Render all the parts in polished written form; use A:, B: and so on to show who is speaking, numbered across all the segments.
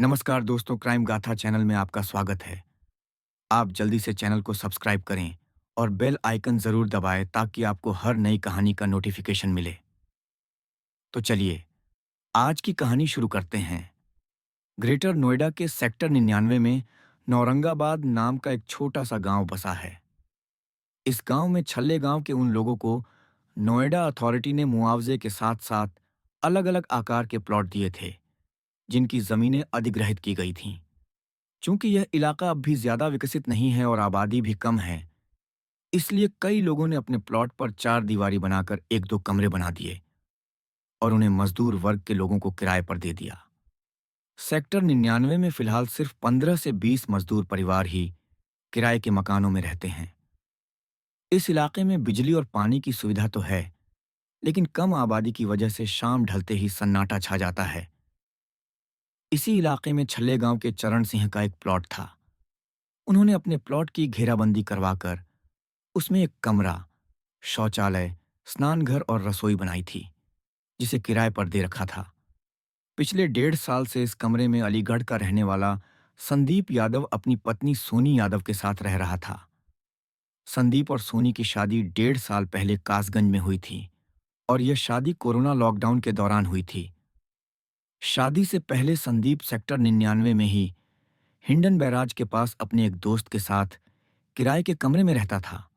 A: नमस्कार दोस्तों, क्राइम गाथा चैनल में आपका स्वागत है। आप जल्दी से चैनल को सब्सक्राइब करें और बेल आइकन ज़रूर दबाएं ताकि आपको हर नई कहानी का नोटिफिकेशन मिले। तो चलिए, आज की कहानी शुरू करते हैं। ग्रेटर नोएडा के सेक्टर 99 में नौरंगाबाद नाम का एक छोटा सा गांव बसा है। इस गांव में छल्ले गांव के उन लोगों को नोएडा अथॉरिटी ने मुआवजे के साथ-साथ अलग-अलग आकार के प्लॉट दिए थे, जिनकी ज़मीनें अधिग्रहित की गई थीं। चूंकि यह इलाका अब भी ज्यादा विकसित नहीं है और आबादी भी कम है, इसलिए कई लोगों ने अपने प्लॉट पर चार दीवारी बनाकर एक दो कमरे बना दिए और उन्हें मजदूर वर्ग के लोगों को किराए पर दे दिया। सेक्टर 99 में फिलहाल सिर्फ 15 से 20 मजदूर परिवार ही किराए के मकानों में रहते हैं। इस इलाके में बिजली और पानी की सुविधा तो है, लेकिन कम आबादी की वजह से शाम ढलते ही सन्नाटा छा जाता है। इसी इलाके में छल्ले गांव के चरण सिंह का एक प्लॉट था। उन्होंने अपने प्लॉट की घेराबंदी करवाकर उसमें एक कमरा, शौचालय, स्नानघर और रसोई बनाई थी, जिसे किराए पर दे रखा था। पिछले 1.5 साल से इस कमरे में अलीगढ़ का रहने वाला संदीप यादव अपनी पत्नी सोनी यादव के साथ रह रहा था। संदीप और सोनी की शादी 1.5 साल पहले कासगंज में हुई थी और यह शादी कोरोना लॉकडाउन के दौरान हुई थी। शादी से पहले संदीप सेक्टर 99 में ही हिंडन बैराज के पास अपने एक दोस्त के साथ किराए के कमरे में रहता था,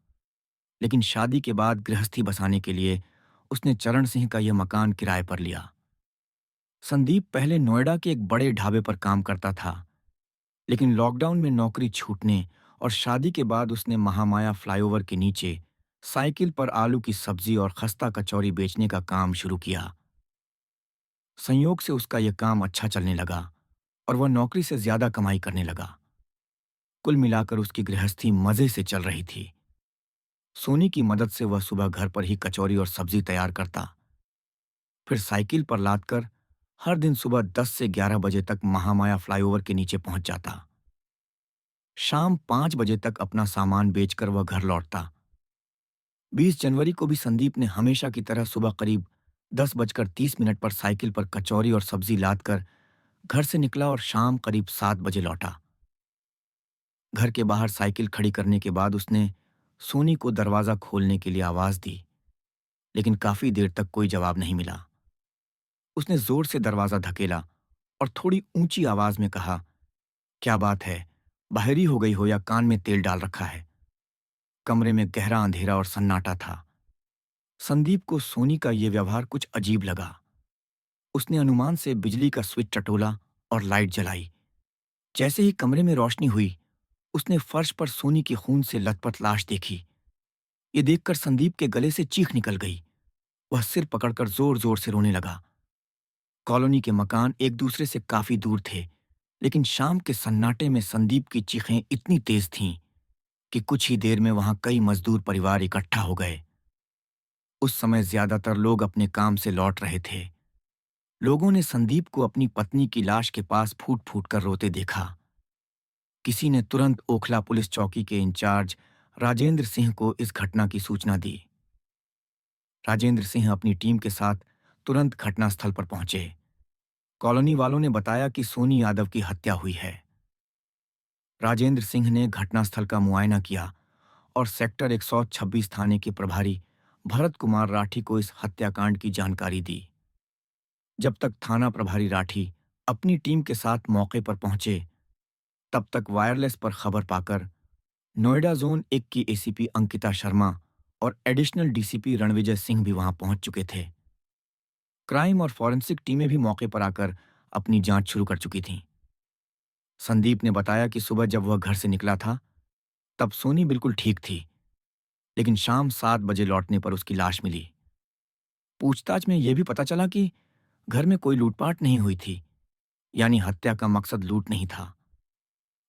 A: लेकिन शादी के बाद गृहस्थी बसाने के लिए उसने चरण सिंह का यह मकान किराए पर लिया। संदीप पहले नोएडा के एक बड़े ढाबे पर काम करता था, लेकिन लॉकडाउन में नौकरी छूटने और शादी के बाद उसने महामाया फ्लाईओवर के नीचे साइकिल पर आलू की सब्जी और खस्ता कचौरी बेचने का काम शुरू किया। संयोग से उसका यह काम अच्छा चलने लगा और वह नौकरी से ज्यादा कमाई करने लगा। कुल मिलाकर उसकी गृहस्थी मजे से चल रही थी। सोनी की मदद से वह सुबह घर पर ही कचौरी और सब्जी तैयार करता, फिर साइकिल पर लादकर हर दिन सुबह 10 से 11 बजे तक महामाया फ्लाईओवर के नीचे पहुंच जाता। शाम 5 बजे तक अपना सामान बेचकर वह घर लौटता। 20 जनवरी को भी संदीप ने हमेशा की तरह सुबह करीब 10:30 पर साइकिल पर कचौरी और सब्जी लादकर घर से निकला और शाम करीब 7 बजे लौटा। घर के बाहर साइकिल खड़ी करने के बाद उसने सोनी को दरवाजा खोलने के लिए आवाज दी, लेकिन काफी देर तक कोई जवाब नहीं मिला। उसने जोर से दरवाजा धकेला और थोड़ी ऊंची आवाज में कहा, क्या बात है, बाहरी हो गई हो या कान में तेल डाल रखा है? कमरे में गहरा अंधेरा और सन्नाटा था। संदीप को सोनी का यह व्यवहार कुछ अजीब लगा। उसने अनुमान से बिजली का स्विच टटोला और लाइट जलाई। जैसे ही कमरे में रोशनी हुई, उसने फर्श पर सोनी की खून से लथपथ लाश देखी। ये देखकर संदीप के गले से चीख निकल गई। वह सिर पकड़कर जोर जोर से रोने लगा। कॉलोनी के मकान एक दूसरे से काफी दूर थे, लेकिन शाम के सन्नाटे में संदीप की चीखें इतनी तेज थीं कि कुछ ही देर में वहां कई मजदूर परिवार इकट्ठा हो गए। उस समय ज्यादातर लोग अपने काम से लौट रहे थे। लोगों ने संदीप को अपनी पत्नी की लाश के पास फूट फूट कर रोते देखा। किसी ने तुरंत ओखला पुलिस चौकी के इंचार्ज राजेंद्र सिंह को इस घटना की सूचना दी। राजेंद्र सिंह अपनी टीम के साथ तुरंत घटनास्थल पर पहुंचे। कॉलोनी वालों ने बताया कि सोनी यादव की हत्या हुई है। राजेंद्र सिंह ने घटनास्थल का मुआयना किया और सेक्टर 126 थाने के प्रभारी भरत कुमार राठी को इस हत्याकांड की जानकारी दी। जब तक थाना प्रभारी राठी अपनी टीम के साथ मौके पर पहुंचे, तब तक वायरलेस पर खबर पाकर नोएडा जोन 1 की एसीपी अंकिता शर्मा और एडिशनल डीसीपी रणविजय सिंह भी वहां पहुंच चुके थे। क्राइम और फॉरेंसिक टीमें भी मौके पर आकर अपनी जांच शुरू कर चुकी थीं। संदीप ने बताया कि सुबह जब वह घर से निकला था, तब सोनी बिल्कुल ठीक थी, लेकिन शाम 7 बजे लौटने पर उसकी लाश मिली। पूछताछ में यह भी पता चला कि घर में कोई लूटपाट नहीं हुई थी, यानी हत्या का मकसद लूट नहीं था।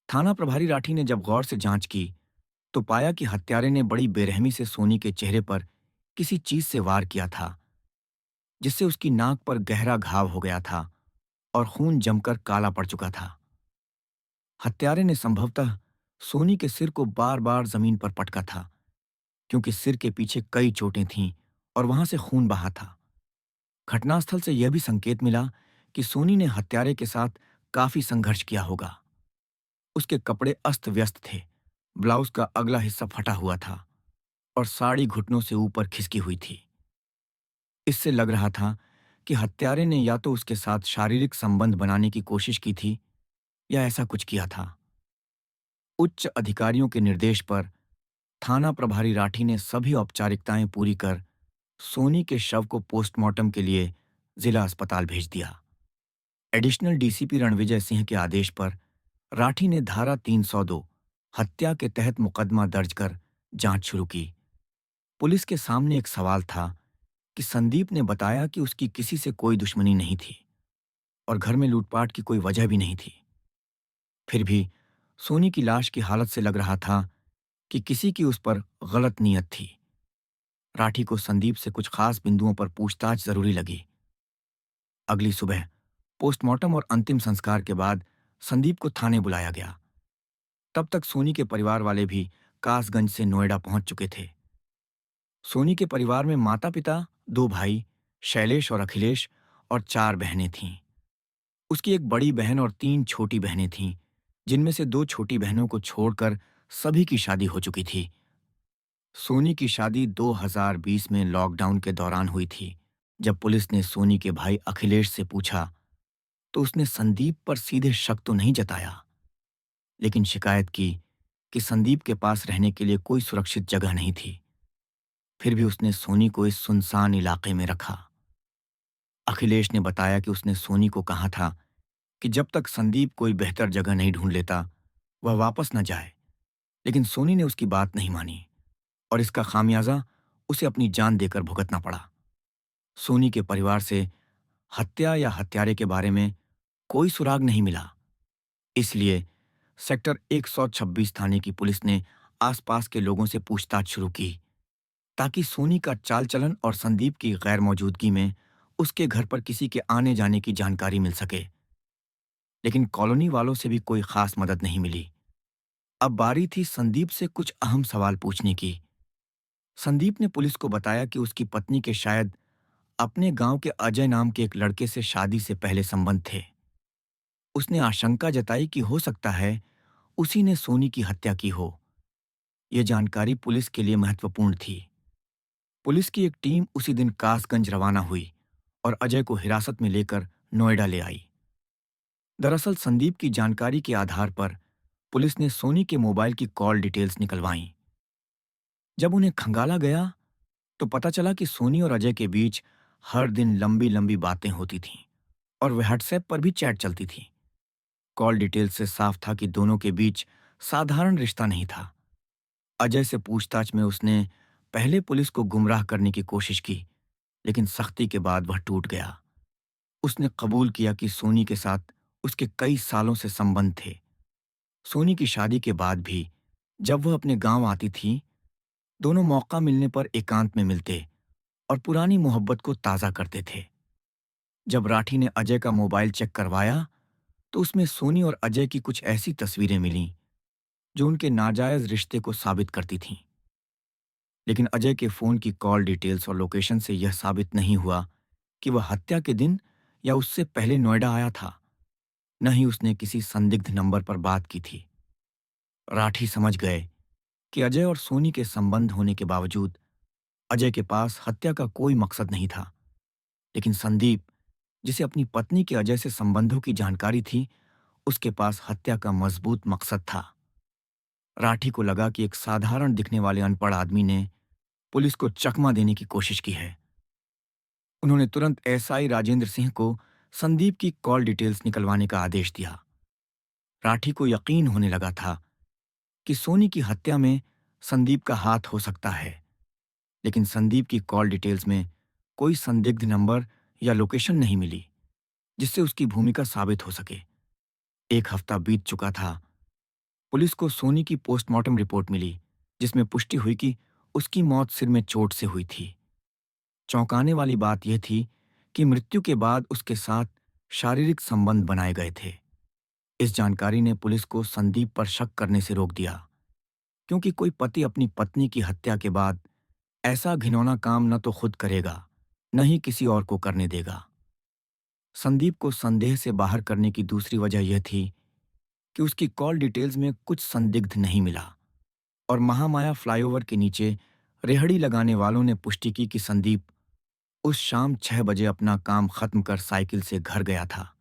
A: थाना प्रभारी राठी ने जब गौर से जांच की, तो पाया कि हत्यारे ने बड़ी बेरहमी से सोनी के चेहरे पर किसी चीज से वार किया था, जिससे उसकी नाक पर गहरा घाव हो गया था और खून जमकर काला पड़ चुका था। हत्यारे ने संभवतः सोनी के सिर को बार बार जमीन पर पटका था, क्योंकि सिर के पीछे कई चोटें थीं और वहां से खून बहा था। घटनास्थल से यह भी संकेत मिला कि सोनी ने हत्यारे के साथ काफी संघर्ष किया होगा। उसके कपड़े अस्त व्यस्त थे, ब्लाउज का अगला हिस्सा फटा हुआ था और साड़ी घुटनों से ऊपर खिसकी हुई थी। इससे लग रहा था कि हत्यारे ने या तो उसके साथ शारीरिक संबंध बनाने की कोशिश की थी या ऐसा कुछ किया था। उच्च अधिकारियों के निर्देश पर थाना प्रभारी राठी ने सभी औपचारिकताएं पूरी कर सोनी के शव को पोस्टमार्टम के लिए जिला अस्पताल भेज दिया। एडिशनल डीसीपी रणविजय सिंह के आदेश पर राठी ने धारा 302 हत्या के तहत मुकदमा दर्ज कर जांच शुरू की। पुलिस के सामने एक सवाल था कि संदीप ने बताया कि उसकी किसी से कोई दुश्मनी नहीं थी और घर में लूटपाट की कोई वजह भी नहीं थी। फिर भी सोनी की लाश की हालत से लग रहा था कि किसी की उस पर गलत नीयत थी। राठी को संदीप से कुछ खास बिंदुओं पर पूछताछ जरूरी लगी। अगली सुबह पोस्टमार्टम और अंतिम संस्कार के बाद संदीप को थाने बुलाया गया। तब तक सोनी के परिवार वाले भी कासगंज से नोएडा पहुंच चुके थे। सोनी के परिवार में माता-पिता, 2 भाई, शैलेश और अखिलेश और 4 बहनें थीं। उसकी एक बड़ी बहन और 3 छोटी बहनें थीं, जिनमें से 2 छोटी बहनों को छोड़कर सभी की शादी हो चुकी थी। सोनी की शादी 2020 में लॉकडाउन के दौरान हुई थी। जब पुलिस ने सोनी के भाई अखिलेश से पूछा, तो उसने संदीप पर सीधे शक तो नहीं जताया, लेकिन शिकायत की कि संदीप के पास रहने के लिए कोई सुरक्षित जगह नहीं थी। फिर भी उसने सोनी को इस सुनसान इलाके में रखा। अखिलेश ने बताया कि उसने सोनी को कहा था कि जब तक संदीप कोई बेहतर जगह नहीं ढूंढ लेता, वह वापस न जाए। लेकिन सोनी ने उसकी बात नहीं मानी और इसका खामियाजा उसे अपनी जान देकर भुगतना पड़ा। सोनी के परिवार से हत्या या हत्यारे के बारे में कोई सुराग नहीं मिला। इसलिए सेक्टर 126 थाने की पुलिस ने आसपास के लोगों से पूछताछ शुरू की, ताकि सोनी का चाल चलन और संदीप की गैर मौजूदगी में उसके घर पर किसी के आने जाने की जानकारी मिल सके। लेकिन कॉलोनी वालों से भी कोई खास मदद नहीं मिली। अब बारी थी संदीप से कुछ अहम सवाल पूछने की। संदीप ने पुलिस को बताया कि उसकी पत्नी के शायद अपने गांव के अजय नाम के एक लड़के से शादी से पहले संबंध थे। उसने आशंका जताई कि हो सकता है उसी ने सोनी की हत्या की हो। यह जानकारी पुलिस के लिए महत्वपूर्ण थी। पुलिस की एक टीम उसी दिन कासगंज रवाना हुई और अजय को हिरासत में लेकर नोएडा ले आई। दरअसल संदीप की जानकारी के आधार पर पुलिस ने सोनी के मोबाइल की कॉल डिटेल्स निकलवाईं। जब उन्हें खंगाला गया तो पता चला कि सोनी और अजय के बीच हर दिन लंबी लंबी बातें होती थीं और व्हाट्सएप पर भी चैट चलती थी। कॉल डिटेल्स से साफ था कि दोनों के बीच साधारण रिश्ता नहीं था। अजय से पूछताछ में उसने पहले पुलिस को गुमराह करने की कोशिश की, लेकिन सख्ती के बाद वह टूट गया। उसने कबूल किया कि सोनी के साथ उसके कई सालों से संबंध थे। सोनी की शादी के बाद भी जब वह अपने गांव आती थी, दोनों मौका मिलने पर एकांत में मिलते और पुरानी मोहब्बत को ताज़ा करते थे। जब राठी ने अजय का मोबाइल चेक करवाया, तो उसमें सोनी और अजय की कुछ ऐसी तस्वीरें मिलीं जो उनके नाजायज रिश्ते को साबित करती थीं। लेकिन अजय के फोन की कॉल डिटेल्स और लोकेशन से यह साबित नहीं हुआ कि वह हत्या के दिन या उससे पहले नोएडा आया था। न ही उसने किसी संदिग्ध नंबर पर बात की थी। राठी समझ गए कि अजय और सोनी के संबंध होने के बावजूद अजय के पास हत्या का कोई मकसद नहीं था। लेकिन संदीप, जिसे अपनी पत्नी के अजय से संबंधों की जानकारी थी, उसके पास हत्या का मजबूत मकसद था। राठी को लगा कि एक साधारण दिखने वाले अनपढ़ आदमी ने पुलिस को चकमा देने की कोशिश की है। उन्होंने तुरंत एसआई राजेंद्र सिंह को संदीप की कॉल डिटेल्स निकलवाने का आदेश दिया। राठी को यकीन होने लगा था कि सोनी की हत्या में संदीप का हाथ हो सकता है, लेकिन संदीप की कॉल डिटेल्स में कोई संदिग्ध नंबर या लोकेशन नहीं मिली जिससे उसकी भूमिका साबित हो सके। 1 हफ्ता बीत चुका था। पुलिस को सोनी की पोस्टमार्टम रिपोर्ट मिली, जिसमें पुष्टि हुई कि उसकी मौत सिर में चोट से हुई थी। चौंकाने वाली बात यह थी कि मृत्यु के बाद उसके साथ शारीरिक संबंध बनाए गए थे। इस जानकारी ने पुलिस को संदीप पर शक करने से रोक दिया, क्योंकि कोई पति अपनी पत्नी की हत्या के बाद ऐसा घिनौना काम न तो खुद करेगा, न ही किसी और को करने देगा। संदीप को संदेह से बाहर करने की दूसरी वजह यह थी कि उसकी कॉल डिटेल्स में कुछ संदिग्ध नहीं मिला और महामाया फ्लाईओवर के नीचे रेहड़ी लगाने वालों ने पुष्टि की कि संदीप उस शाम 6 बजे अपना काम खत्म कर साइकिल से घर गया था।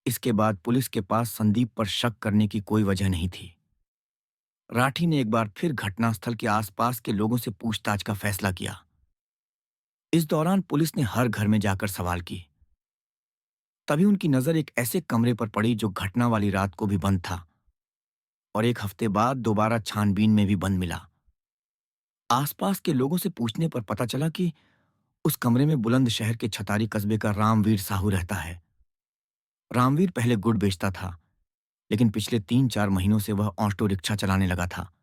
A: इसके बाद पुलिस के पास संदीप पर शक करने की कोई वजह नहीं थी। राठी ने एक बार फिर घटनास्थल के आसपास के लोगों से पूछताछ का फैसला किया। इस दौरान पुलिस ने हर घर में जाकर सवाल की। तभी उनकी नजर एक ऐसे कमरे पर पड़ी जो घटना वाली रात को भी बंद था और एक हफ्ते बाद दोबारा छानबीन में भी बंद मिला। आसपास के लोगों से पूछने पर पता चला कि उस कमरे में बुलंदशहर के छतारी कस्बे का रामवीर साहू रहता है। रामवीर पहले गुड़ बेचता था, लेकिन पिछले 3-4 महीनों से वह ऑटो रिक्शा चलाने लगा था।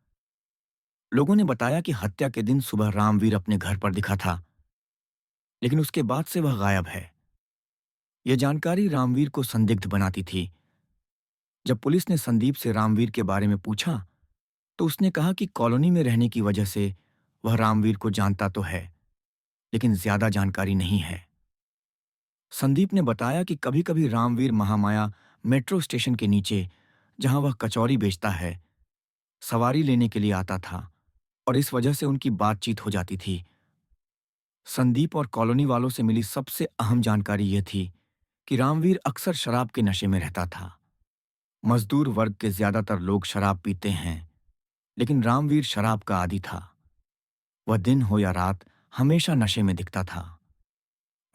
A: लोगों ने बताया कि हत्या के दिन सुबह रामवीर अपने घर पर दिखा था, लेकिन उसके बाद से वह गायब है। यह जानकारी रामवीर को संदिग्ध बनाती थी। जब पुलिस ने संदीप से रामवीर के बारे में पूछा, तो उसने कहा कि कॉलोनी में रहने की वजह से वह रामवीर को जानता तो है, लेकिन ज्यादा जानकारी नहीं है। संदीप ने बताया कि कभी-कभी रामवीर महामाया मेट्रो स्टेशन के नीचे, जहां वह कचौरी बेचता है, सवारी लेने के लिए आता था और इस वजह से उनकी बातचीत हो जाती थी। संदीप और कॉलोनी वालों से मिली सबसे अहम जानकारी यह थी कि रामवीर अक्सर शराब के नशे में रहता था। मजदूर वर्ग के ज्यादातर लोग शराब पीते हैं, लेकिन रामवीर शराब का आदी था। वह दिन हो या रात हमेशा नशे में दिखता था।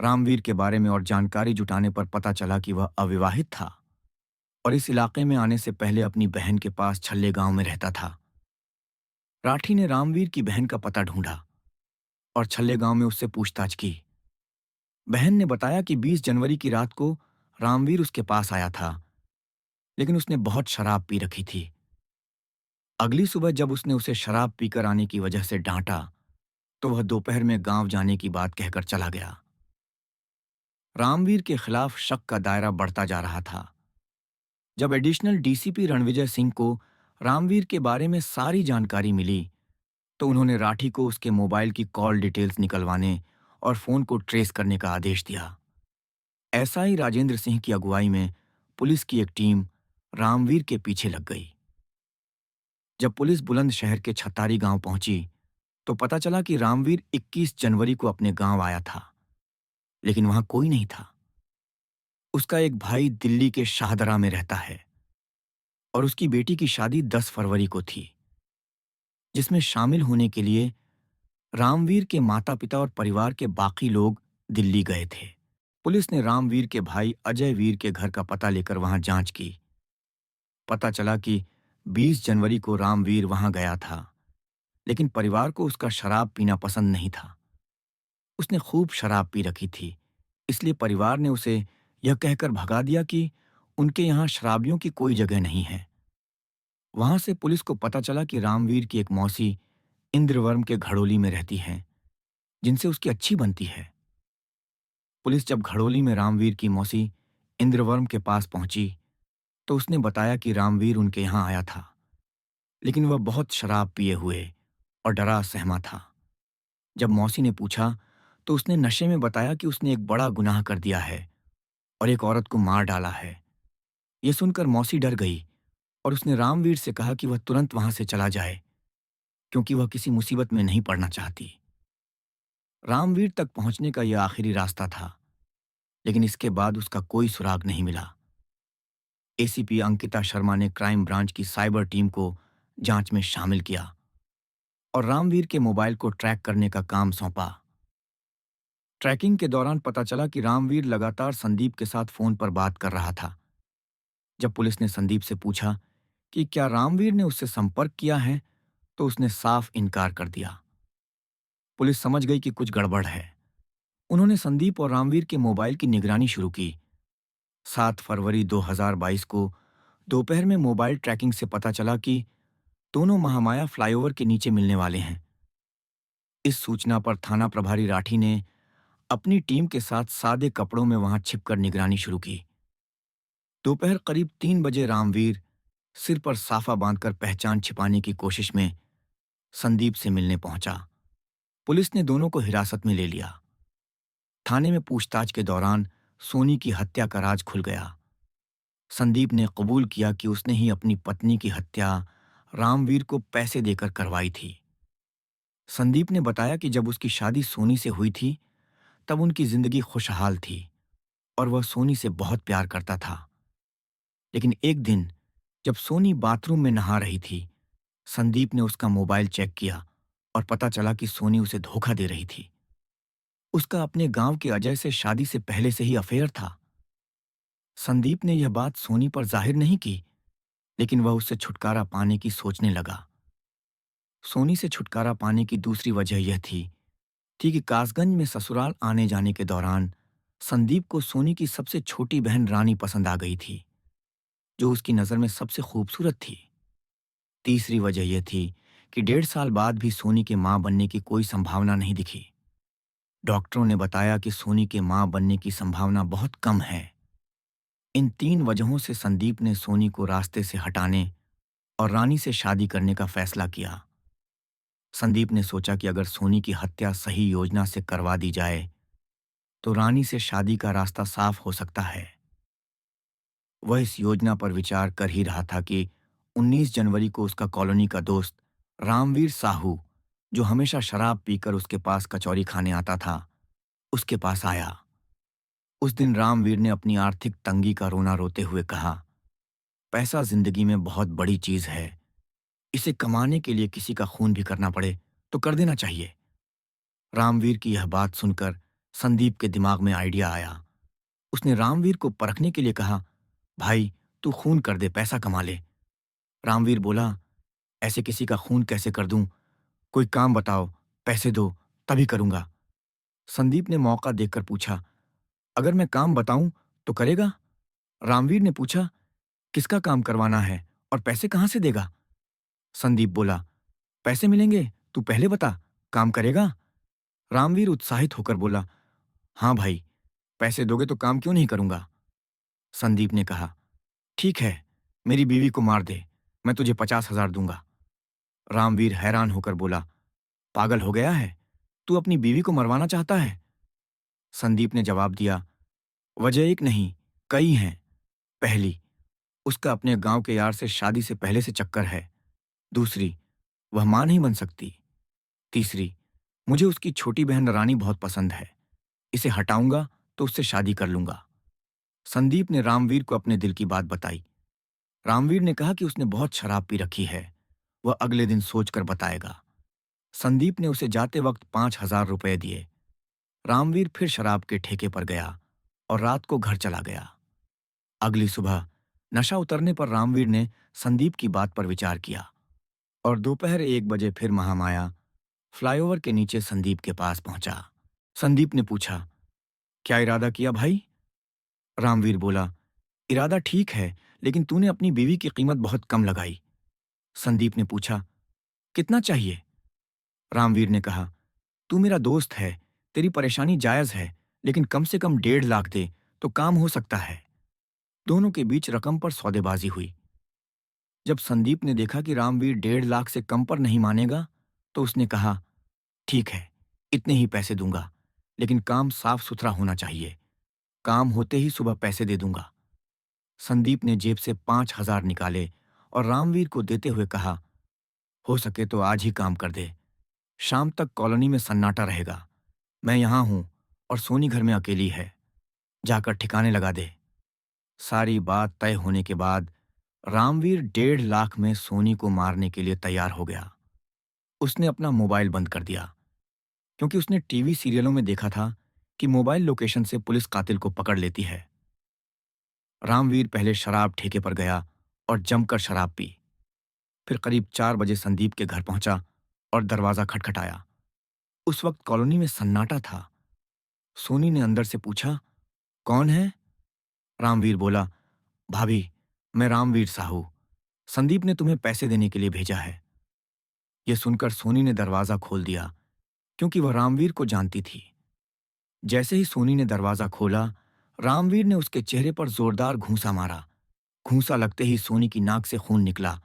A: रामवीर के बारे में और जानकारी जुटाने पर पता चला कि वह अविवाहित था और इस इलाके में आने से पहले अपनी बहन के पास छल्ले गांव में रहता था। राठी ने रामवीर की बहन का पता ढूंढा और छल्ले गांव में उससे पूछताछ की। बहन ने बताया कि 20 जनवरी की रात को रामवीर उसके पास आया था, लेकिन उसने बहुत शराब पी रखी थी। अगली सुबह जब उसने उसे शराब पीकर आने की वजह से डांटा, तो वह दोपहर में गांव जाने की बात कहकर चला गया। रामवीर के खिलाफ शक का दायरा बढ़ता जा रहा था। जब एडिशनल डीसीपी रणविजय सिंह को रामवीर के बारे में सारी जानकारी मिली, तो उन्होंने राठी को उसके मोबाइल की कॉल डिटेल्स निकलवाने और फोन को ट्रेस करने का आदेश दिया। एसआई राजेंद्र सिंह की अगुवाई में पुलिस की एक टीम रामवीर के पीछे लग गई। जब पुलिस बुलंदशहर के छतारी गांव पहुंची, तो पता चला कि रामवीर 21 जनवरी को अपने गांव आया था, लेकिन वहां कोई नहीं था। उसका एक भाई दिल्ली के शाहदरा में रहता है और उसकी बेटी की शादी 10 फरवरी को थी, जिसमें शामिल होने के लिए रामवीर के माता-पिता और परिवार के बाकी लोग दिल्ली गए थे। पुलिस ने रामवीर के भाई अजय वीर के घर का पता लेकर वहां जांच की। पता चला कि 20 जनवरी को रामवीर वहां गया था, लेकिन परिवार को उसका शराब पीना पसंद नहीं था। उसने खूब शराब पी रखी थी, इसलिए परिवार ने उसे यह कहकर भगा दिया कि उनके यहाँ शराबियों की कोई जगह नहीं है। वहां से पुलिस को पता चला कि रामवीर की एक मौसी इंद्रवर्म के घड़ोली में रहती हैं, जिनसे उसकी अच्छी बनती है। पुलिस जब घड़ोली में रामवीर की मौसी इंद्रवर्म के पास पहुंची, तो उसने बताया कि रामवीर उनके यहाँ आया था, लेकिन वह बहुत शराब पिए हुए और डरा सहमा था। जब मौसी ने पूछा, तो उसने नशे में बताया कि उसने एक बड़ा गुनाह कर दिया है और एक औरत को मार डाला है। यह सुनकर मौसी डर गई और उसने रामवीर से कहा कि वह तुरंत वहां से चला जाए, क्योंकि वह किसी मुसीबत में नहीं पड़ना चाहती। रामवीर तक पहुंचने का यह आखिरी रास्ता था, लेकिन इसके बाद उसका कोई सुराग नहीं मिला। एसीपी अंकिता शर्मा ने क्राइम ब्रांच की साइबर टीम को जांच में शामिल किया और रामवीर के मोबाइल को ट्रैक करने का काम सौंपा। ट्रैकिंग के दौरान पता चला कि रामवीर लगातार संदीप के साथ फोन पर बात कर रहा था। जब पुलिस ने संदीप से पूछा कि क्या रामवीर ने उससे संपर्क किया है, तो उसने साफ इनकार कर दिया। पुलिस समझ गई कि कुछ गड़बड़ है। उन्होंने संदीप और रामवीर के मोबाइल की निगरानी शुरू की। 7 फरवरी 2022 को दोपहर में मोबाइल ट्रैकिंग से पता चला कि दोनों महामाया फ्लाईओवर के नीचे मिलने वाले हैं। इस सूचना पर थाना प्रभारी राठी ने अपनी टीम के साथ सादे कपड़ों में वहां छिपकर निगरानी शुरू की। दोपहर करीब 3 बजे रामवीर सिर पर साफा बांधकर पहचान छिपाने की कोशिश में संदीप से मिलने पहुंचा। पुलिस ने दोनों को हिरासत में ले लिया। थाने में पूछताछ के दौरान सोनी की हत्या का राज खुल गया। संदीप ने कबूल किया कि उसने ही अपनी पत्नी की हत्या रामवीर को पैसे देकर करवाई थी। संदीप ने बताया कि जब उसकी शादी सोनी से हुई थी, तब उनकी जिंदगी खुशहाल थी और वह सोनी से बहुत प्यार करता था। लेकिन एक दिन जब सोनी बाथरूम में नहा रही थी, संदीप ने उसका मोबाइल चेक किया और पता चला कि सोनी उसे धोखा दे रही थी। उसका अपने गांव के अजय से शादी से पहले से ही अफेयर था। संदीप ने यह बात सोनी पर जाहिर नहीं की, लेकिन वह उससे छुटकारा पाने की सोचने लगा। सोनी से छुटकारा पाने की दूसरी वजह यह थी कि कासगंज में ससुराल आने जाने के दौरान संदीप को सोनी की सबसे छोटी बहन रानी पसंद आ गई थी, जो उसकी नज़र में सबसे खूबसूरत थी। तीसरी वजह यह थी कि 1.5 साल बाद भी सोनी के मां बनने की कोई संभावना नहीं दिखी। डॉक्टरों ने बताया कि सोनी के मां बनने की संभावना बहुत कम है। इन 3 वजहों से संदीप ने सोनी को रास्ते से हटाने और रानी से शादी करने का फैसला किया। संदीप ने सोचा कि अगर सोनी की हत्या सही योजना से करवा दी जाए, तो रानी से शादी का रास्ता साफ हो सकता है। वह इस योजना पर विचार कर ही रहा था कि 19 जनवरी को उसका कॉलोनी का दोस्त रामवीर साहू, जो हमेशा शराब पीकर उसके पास कचौरी खाने आता था, उसके पास आया। उस दिन रामवीर ने अपनी आर्थिक तंगी का रोना रोते हुए कहा, पैसा जिंदगी में बहुत बड़ी चीज है। इसे कमाने के लिए किसी का खून भी करना पड़े तो कर देना चाहिए। रामवीर की यह बात सुनकर संदीप के दिमाग में आइडिया आया। उसने रामवीर को परखने के लिए कहा, भाई, तू खून कर दे, पैसा कमा ले। रामवीर बोला, ऐसे किसी का खून कैसे कर दूं? कोई काम बताओ, पैसे दो, तभी करूंगा। संदीप ने मौका देखकर पूछा, अगर मैं काम बताऊं तो करेगा? रामवीर ने पूछा, किसका काम करवाना है और पैसे कहां से देगा? संदीप बोला, पैसे मिलेंगे, तू पहले बता, काम करेगा? रामवीर उत्साहित होकर बोला, हाँ भाई, पैसे दोगे तो काम क्यों नहीं करूंगा। संदीप ने कहा, ठीक है, मेरी बीवी को मार दे, मैं तुझे 50,000 दूंगा। रामवीर हैरान होकर बोला, पागल हो गया है? तू अपनी बीवी को मरवाना चाहता है? संदीप ने जवाब दिया, वजह एक नहीं, कई हैं। पहली, उसका अपने गांव के यार से शादी से पहले से चक्कर है। दूसरी, वह मां नहीं बन सकती। तीसरी, मुझे उसकी छोटी बहन रानी बहुत पसंद है। इसे हटाऊंगा तो उससे शादी कर लूंगा। संदीप ने रामवीर को अपने दिल की बात बताई। रामवीर ने कहा कि उसने बहुत शराब पी रखी है, वह अगले दिन सोचकर बताएगा। संदीप ने उसे जाते वक्त 5,000 रुपए दिए। रामवीर फिर शराब के ठेके पर गया और रात को घर चला गया। अगली सुबह नशा उतरने पर रामवीर ने संदीप की बात पर विचार किया और दोपहर 1 बजे फिर महामाया फ्लाईओवर के नीचे संदीप के पास पहुंचा। संदीप ने पूछा, क्या इरादा किया भाई? रामवीर बोला, इरादा ठीक है, लेकिन तूने अपनी बीवी की कीमत बहुत कम लगाई। संदीप ने पूछा, कितना चाहिए? रामवीर ने कहा, तू मेरा दोस्त है, तेरी परेशानी जायज है, लेकिन कम से कम 1.5 लाख दे तो काम हो सकता है। दोनों के बीच रकम पर सौदेबाजी हुई। जब संदीप ने देखा कि रामवीर 1.5 लाख से कम पर नहीं मानेगा, तो उसने कहा, ठीक है, इतने ही पैसे दूंगा, लेकिन काम साफ सुथरा होना चाहिए। काम होते ही सुबह पैसे दे दूंगा। संदीप ने जेब से 5,000 निकाले और रामवीर को देते हुए कहा, हो सके तो आज ही काम कर दे। शाम तक कॉलोनी में सन्नाटा रहेगा। मैं यहां हूं और सोनी घर में अकेली है। जाकर ठिकाने लगा दे। सारी बात तय होने के बाद रामवीर 1.5 लाख में सोनी को मारने के लिए तैयार हो गया। उसने अपना मोबाइल बंद कर दिया, क्योंकि उसने टीवी सीरियलों में देखा था कि मोबाइल लोकेशन से पुलिस कातिल को पकड़ लेती है। रामवीर पहले शराब ठेके पर गया और जमकर शराब पी। फिर करीब 4 बजे संदीप के घर पहुंचा और दरवाजा खटखटाया। उस वक्त कॉलोनी में सन्नाटा था। सोनी ने अंदर से पूछा, कौन है? रामवीर बोला, भाभी, मैं रामवीर साहू। संदीप ने तुम्हें पैसे देने के लिए भेजा है। यह सुनकर सोनी ने दरवाजा खोल दिया, क्योंकि वह रामवीर को जानती थी। जैसे ही सोनी ने दरवाजा खोला, रामवीर ने उसके चेहरे पर जोरदार घूंसा मारा। घूंसा लगते ही सोनी की नाक से खून निकला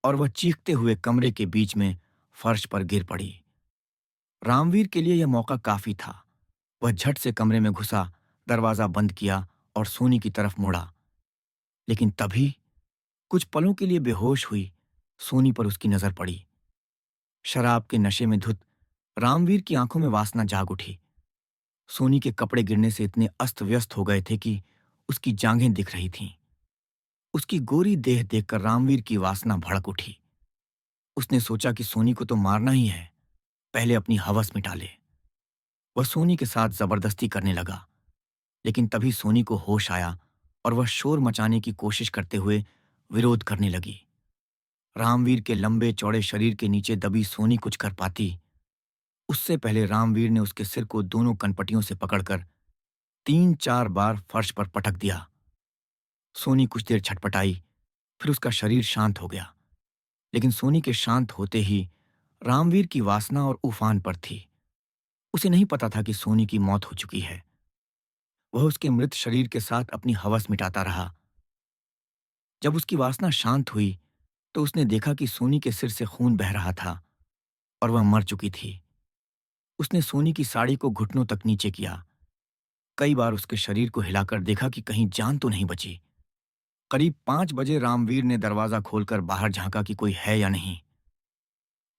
A: और वह चीखते हुए कमरे के बीच में फर्श पर गिर पड़ी। रामवीर के लिए यह मौका काफी था। वह झट से कमरे में घुसा, दरवाजा बंद किया और सोनी की तरफ मुड़ा। लेकिन तभी कुछ पलों के लिए बेहोश हुई सोनी पर उसकी नजर पड़ी। शराब के नशे में धुत रामवीर की आंखों में वासना जाग उठी। सोनी के कपड़े गिरने से इतने अस्त व्यस्त हो गए थे कि उसकी जांघें दिख रही थीं। उसकी गोरी देह देखकर रामवीर की वासना भड़क उठी। उसने सोचा कि सोनी को तो मारना ही है, पहले अपनी हवस मिटा ले। वह सोनी के साथ जबरदस्ती करने लगा, लेकिन तभी सोनी को होश आया और वह शोर मचाने की कोशिश करते हुए विरोध करने लगी। रामवीर के लंबे चौड़े शरीर के नीचे दबी सोनी कुछ कर पाती, उससे पहले रामवीर ने उसके सिर को दोनों कनपटियों से पकड़कर 3-4 बार फर्श पर पटक दिया। सोनी कुछ देर छटपटाई, फिर उसका शरीर शांत हो गया। लेकिन सोनी के शांत होते ही रामवीर की वासना और उफान पर थी। उसे नहीं पता था कि सोनी की मौत हो चुकी है। वह उसके मृत शरीर के साथ अपनी हवस मिटाता रहा। जब उसकी वासना शांत हुई तो उसने देखा कि सोनी के सिर से खून बह रहा था और वह मर चुकी थी। उसने सोनी की साड़ी को घुटनों तक नीचे किया। कई बार उसके शरीर को हिलाकर देखा कि कहीं जान तो नहीं बची। करीब 5 बजे रामवीर ने दरवाजा खोलकर बाहर झांका कि कोई है या नहीं।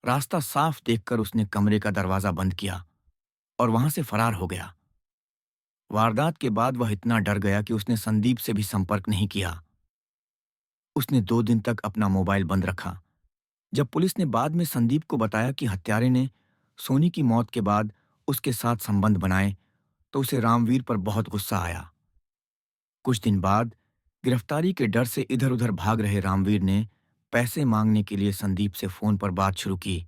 A: रास्ता साफ देखकर उसने कमरे का दरवाजा बंद किया और वहां से फरार हो गया। वारदात के बाद वह इतना डर गया कि उसने संदीप से भी संपर्क नहीं किया। उसने 2 दिन तक अपना मोबाइल बंद रखा। जब पुलिस ने बाद में संदीप को बताया कि हत्यारे ने सोनी की मौत के बाद उसके साथ संबंध बनाए, तो उसे रामवीर पर बहुत गुस्सा आया। कुछ दिन बाद गिरफ्तारी के डर से इधर-उधर भाग रहे रामवीर ने पैसे मांगने के लिए संदीप से फोन पर बात शुरू की।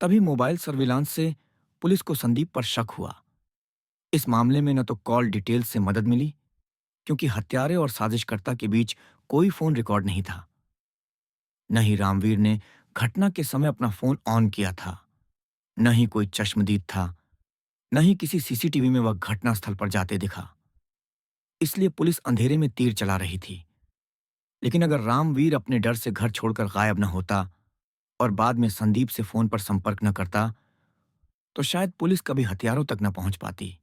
A: तभी मोबाइल सर्विलांस से पुलिस को संदीप पर शक हुआ। इस मामले में न तो कॉल डिटेल्स से मदद मिली, क्योंकि हत्यारे और साजिशकर्ता के बीच कोई फोन रिकॉर्ड नहीं था। न ही रामवीर ने घटना के समय अपना फोन ऑन किया था, न ही कोई चश्मदीद था, न ही किसी सीसीटीवी में वह घटनास्थल पर जाते दिखा। इसलिए पुलिस अंधेरे में तीर चला रही थी। लेकिन अगर रामवीर अपने डर से घर छोड़कर गायब न होता और बाद में संदीप से फोन पर संपर्क न करता, तो शायद पुलिस कभी हथियारों तक न पहुंच पाती।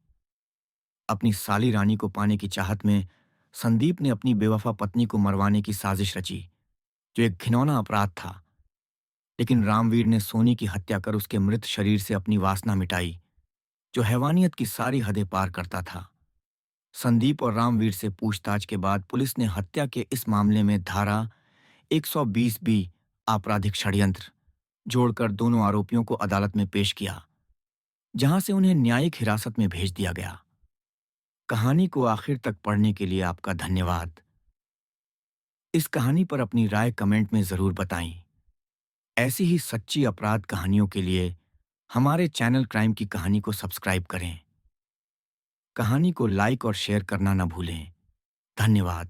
A: अपनी साली रानी को पाने की चाहत में संदीप ने अपनी बेवफा पत्नी को मरवाने की साजिश रची, जो एक घिनौना अपराध था। लेकिन रामवीर ने सोनी की हत्या कर उसके मृत शरीर से अपनी वासना मिटाई, जो हैवानियत की सारी हदें पार करता था। संदीप और रामवीर से पूछताछ के बाद पुलिस ने हत्या के इस मामले में धारा 120 बी आपराधिक षड्यंत्र जोड़कर दोनों आरोपियों को अदालत में पेश किया, जहां से उन्हें न्यायिक हिरासत में भेज दिया गया। कहानी को आखिर तक पढ़ने के लिए आपका धन्यवाद। इस कहानी पर अपनी राय कमेंट में जरूर बताएं। ऐसी ही सच्ची अपराध कहानियों के लिए हमारे चैनल क्राइम की कहानी को सब्सक्राइब करें। कहानी को लाइक और शेयर करना न भूलें। धन्यवाद।